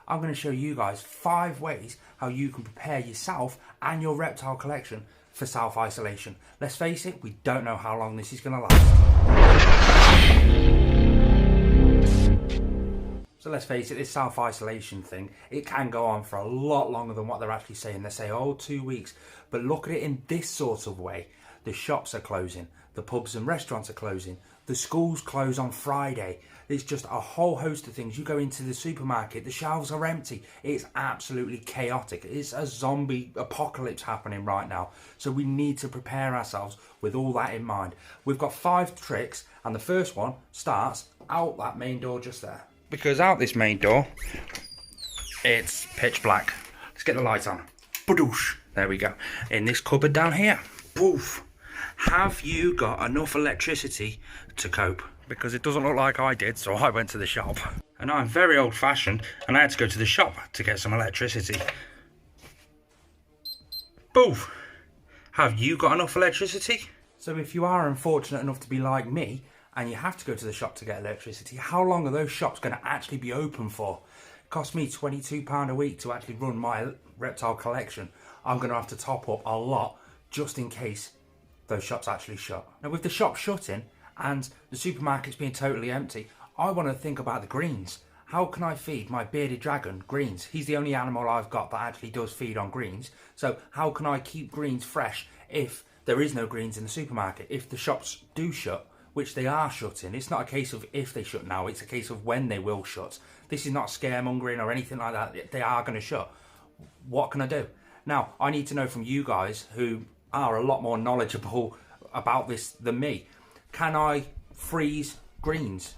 I'm going to show you guys 5 ways how you can prepare yourself and your reptile collection for self-isolation. Let's face it, we don't know how long this is going to last. So let's face it, this self-isolation thing, it can go on for a lot longer than what they're actually saying. They say, oh, 2 weeks. But look at it in this sort of way. The shops are closing. The pubs and restaurants are closing. The schools close on Friday. It's just a whole host of things. You go into the supermarket, the shelves are empty. It's absolutely chaotic. It's a zombie apocalypse happening right now. So we need to prepare ourselves with all that in mind. We've got 5 tricks, and the first one starts out that main door just there. Because out this main door, it's pitch black. Let's get the lights on. Badoosh. There we go. In this cupboard down here. Poof. Have you got enough electricity to cope? Because it doesn't look like I did, so I went to the shop. And I'm very old-fashioned, and I had to go to the shop to get some electricity. Poof. Have you got enough electricity? So if you are unfortunate enough to be like me, and you have to go to the shop to get electricity, how long are those shops going to actually be open for? It cost me £22 a week to actually run my reptile collection. I'm going to have to top up a lot just in case those shops actually shut. Now with the shop shutting and the supermarkets being totally empty, I want to think about the greens. How can I feed my bearded dragon greens? He's the only animal I've got that actually does feed on greens. So how can I keep greens fresh if there is no greens in the supermarket? If the shops do shut, which they are shutting. It's not a case of if they shut now, it's a case of when they will shut. This is not scaremongering or anything like that. They are going to shut. What can I do? Now, I need to know from you guys who are a lot more knowledgeable about this than me. Can I freeze greens?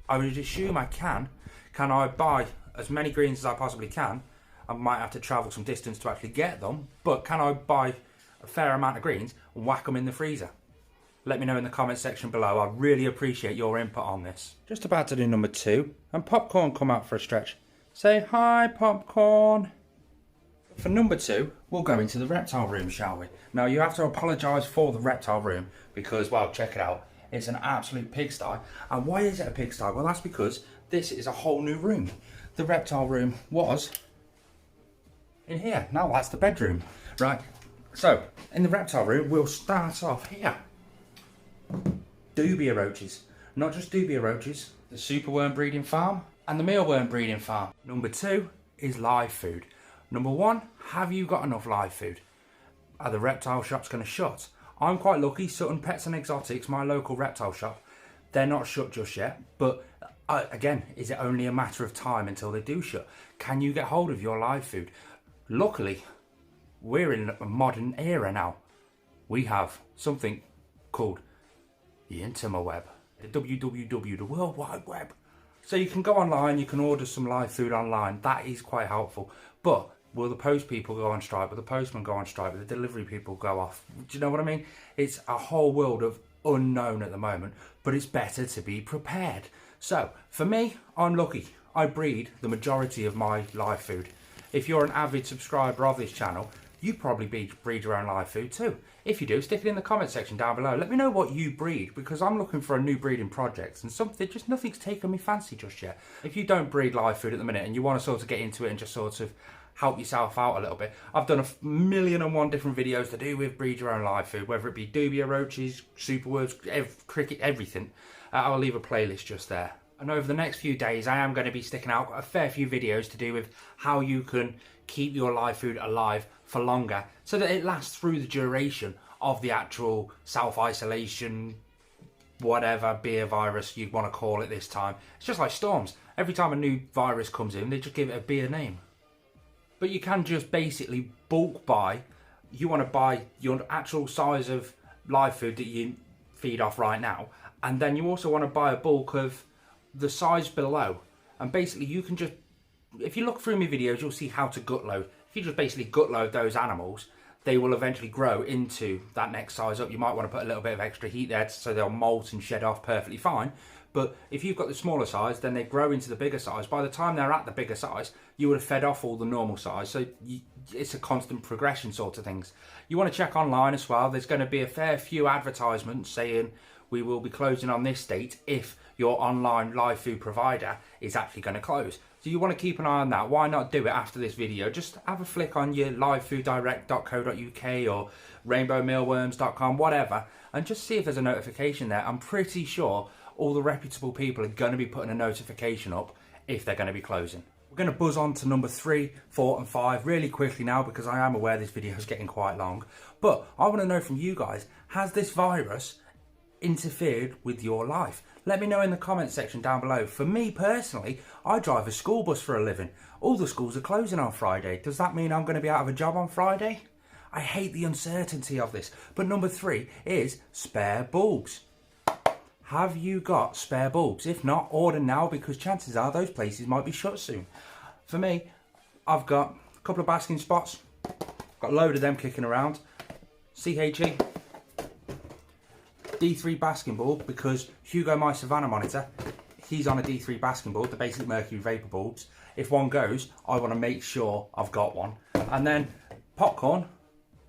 I would assume I can. Can I buy as many greens as I possibly can? I might have to travel some distance to actually get them, but can I buy a fair amount of greens and whack them in the freezer? Let me know in the comment section below. I really appreciate your input on this. Just about to do number 2, and Popcorn come out for a stretch. Say hi, Popcorn. For number 2, we'll go into the reptile room, shall we? Now you have to apologise for the reptile room because, well, check it out. It's an absolute pigsty. And why is it a pigsty? Well, that's because this is a whole new room. The reptile room was in here. Now that's the bedroom, right? So in the reptile room, we'll start off here. Dubia roaches. Not just dubia roaches, the superworm breeding farm and the mealworm breeding farm. Number 2 is live food. Number 1, have you got enough live food? Are the reptile shops going to shut? I'm quite lucky, Sutton Pets and Exotics, my local reptile shop, they're not shut just yet, but again, is it only a matter of time until they do shut? Can you get hold of your live food? Luckily, we're in a modern era now. We have something called the interweb, the www, the World Wide Web. So you can go online, you can order some live food online. That is quite helpful. But will the post people go on strike? Will the postman go on strike? Will the delivery people go off? Do you know what I mean? It's a whole world of unknown at the moment, but it's better to be prepared. So for me, I'm lucky. I breed the majority of my live food. If you're an avid subscriber of this channel, you probably breed your own live food too. If you do, stick it in the comment section down below. Let me know what you breed, because I'm looking for a new breeding project and nothing's taken me fancy just yet. If you don't breed live food at the minute and you want to sort of get into it and just sort of help yourself out a little bit, I've done 1,000,001 different videos to do with breed your own live food, whether it be dubia roaches, superworms, cricket, everything. I'll leave a playlist just there. And over the next few days, I am going to be sticking out a fair few videos to do with how you can keep your live food alive for longer so that it lasts through the duration of the actual self-isolation, whatever beer virus you want to call it this time. It's just like storms. Every time a new virus comes in, they just give it a beer name. But you can just basically bulk buy. You want to buy your actual size of live food that you feed off right now, and then you also want to buy a bulk of the size below. And basically you can just, if you look through my videos, you'll see how to gut load. If you just basically gut load those animals, they will eventually grow into that next size up. You might want to put a little bit of extra heat there so they'll molt and shed off perfectly fine. But if you've got the smaller size, then they grow into the bigger size. By the time they're at the bigger size, you would have fed off all the normal size. So it's a constant progression sort of things. You want to check online as well. There's going to be a fair few advertisements saying we will be closing on this date if your online live food provider is actually going to close. So So you want to keep an eye on that. Why not do it after this video? Just have a flick on your livefooddirect.co.uk or rainbowmealworms.com, whatever, and just see if there's a notification there. I'm pretty sure all the reputable people are going to be putting a notification up if they're going to be closing. We're going to buzz on to number 3, 4 and 5 really quickly now, because I am aware this video is getting quite long. But I want to know from you guys, has this virus interfered with your life? Let me know in the comment section down below. For me personally, I drive a school bus for a living. All the schools are closing on Friday. Does that mean I'm going to be out of a job on Friday? I hate the uncertainty of this. But number 3 is spare bulbs. Have you got spare bulbs? If not, order now, because chances are those places might be shut soon. For me, I've got a couple of basking spots. Got a load of them kicking around. CHE. D3 basking bulb, because Hugo, my Savannah monitor, he's on a D3 basking bulb, the basic mercury vapor bulbs. If one goes, I want to make sure I've got one. And then popcorn,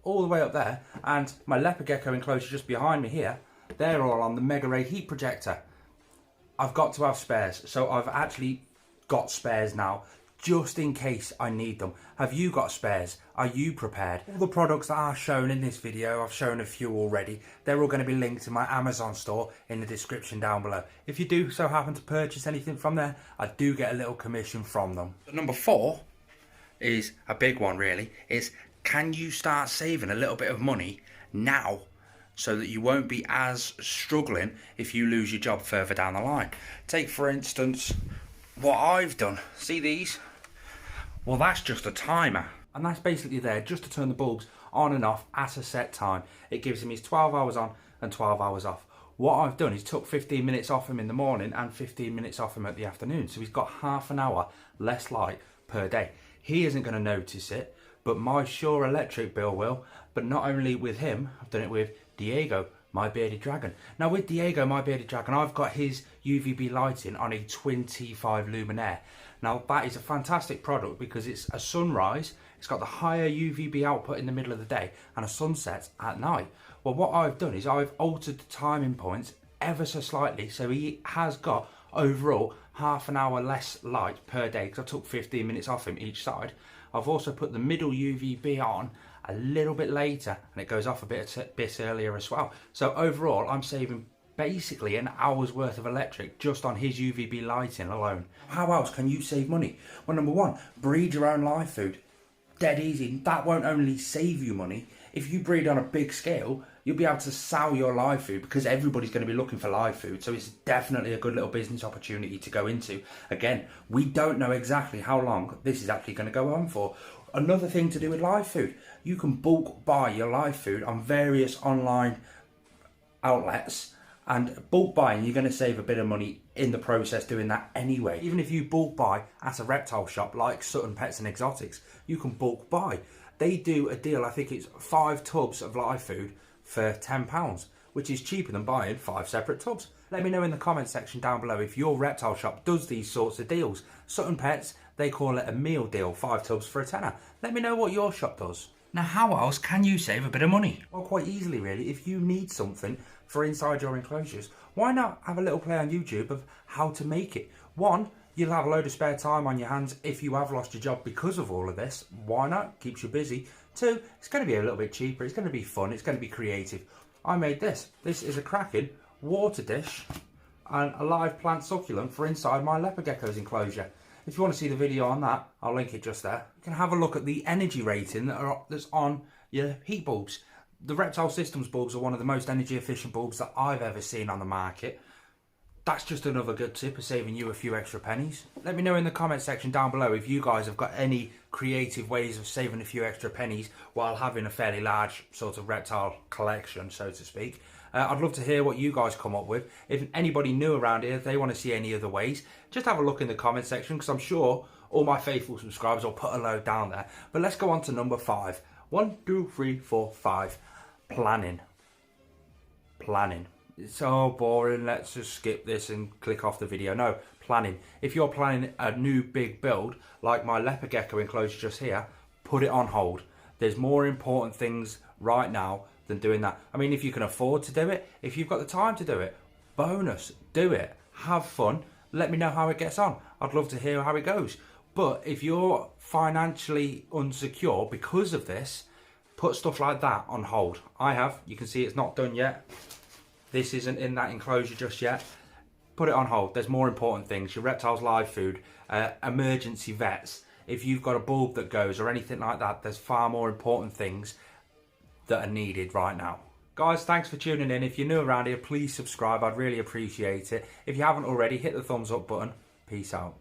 all the way up there, and my leopard gecko enclosure just behind me here, they're all on the Mega Ray heat projector. I've got to have spares, so I've actually got spares now, just in case I need them. Have you got spares? Are you prepared? All the products that are shown in this video, I've shown a few already. They're all going to be linked to my Amazon store in the description down below. If you do so happen to purchase anything from there, I do get a little commission from them. Number 4 is a big one really, is can you start saving a little bit of money now, so that you won't be as struggling if you lose your job further down the line. Take for instance what I've done. See these? Well, that's just a timer, and that's basically there just to turn the bulbs on and off at a set time. It gives him his 12 hours on and 12 hours off. What I've done is took 15 minutes off him in the morning and 15 minutes off him at the afternoon, so he's got half an hour less light per day. He isn't going to notice it, but my Sure electric bill will. But not only with him, I've done it with Diego, my bearded dragon. Now with Diego, my bearded dragon, I've got his UVB lighting on a 25 luminaire. Now that is a fantastic product because it's a sunrise, it's got the higher UVB output in the middle of the day and a sunset at night. Well, what I've done is I've altered the timing points ever so slightly, so he has got overall half an hour less light per day, because I took 15 minutes off him each side. I've also put the middle UVB on a little bit later, and it goes off a bit earlier as well. So overall, I'm saving basically an hour's worth of electric just on his UVB lighting alone. How else can you save money? Well, number 1, breed your own live food. Dead easy. That won't only save you money. If you breed on a big scale, you'll be able to sell your live food, because everybody's going to be looking for live food. So it's definitely a good little business opportunity to go into. Again, we don't know exactly how long this is actually going to go on for. Another thing to do with live food, you can bulk buy your live food on various online outlets, and bulk buying, you're going to save a bit of money in the process doing that anyway. Even if you bulk buy at a reptile shop like Sutton Pets and Exotics, you can bulk buy. They do a deal, I think it's 5 tubs of live food for £10, which is cheaper than buying 5 separate tubs. Let me know in the comment section down below if your reptile shop does these sorts of deals. Sutton Pets, they call it a meal deal, 5 tubs for a tenner. Let me know what your shop does. Now, how else can you save a bit of money? Well, quite easily really. If you need something for inside your enclosures, why not have a little play on YouTube of how to make it? 1, you'll have a load of spare time on your hands if you have lost your job because of all of this. Why not? Keeps you busy. 2, it's going to be a little bit cheaper. It's going to be fun. It's going to be creative. I made this. This is a cracking water dish and a live plant succulent for inside my leopard gecko's enclosure. If you want to see the video on that, I'll link it just there. You can have a look at the energy rating that's on your heat bulbs. The Reptile Systems bulbs are one of the most energy efficient bulbs that I've ever seen on the market. That's just another good tip of saving you a few extra pennies. Let me know in the comment section down below if you guys have got any creative ways of saving a few extra pennies while having a fairly large sort of reptile collection, so to speak. I'd love to hear what you guys come up with. If anybody new around here, if they want to see any other ways, just have a look in the comment section, because I'm sure all my faithful subscribers will put a load down there. But let's go on to number 5. 1, 2, 3, 4, 5. Planning. It's so boring, let's just skip this and click off the video. No, planning. If you're planning a new big build, like my leopard gecko enclosure just here, put it on hold. There's more important things right now than doing that. I mean, if you can afford to do it, if you've got the time to do it, bonus, do it. Have fun. Let me know how it gets on. I'd love to hear how it goes. But if you're financially unsecure because of this, put stuff like that on hold. I have. You can see it's not done yet. This isn't in that enclosure just yet. Put it on hold. There's more important things. Your reptiles live food, emergency vets. If you've got a bulb that goes or anything like that, there's far more important things that are needed right now. Guys, thanks for tuning in. If you're new around here, please subscribe. I'd really appreciate it. If you haven't already, hit the thumbs up button. Peace out.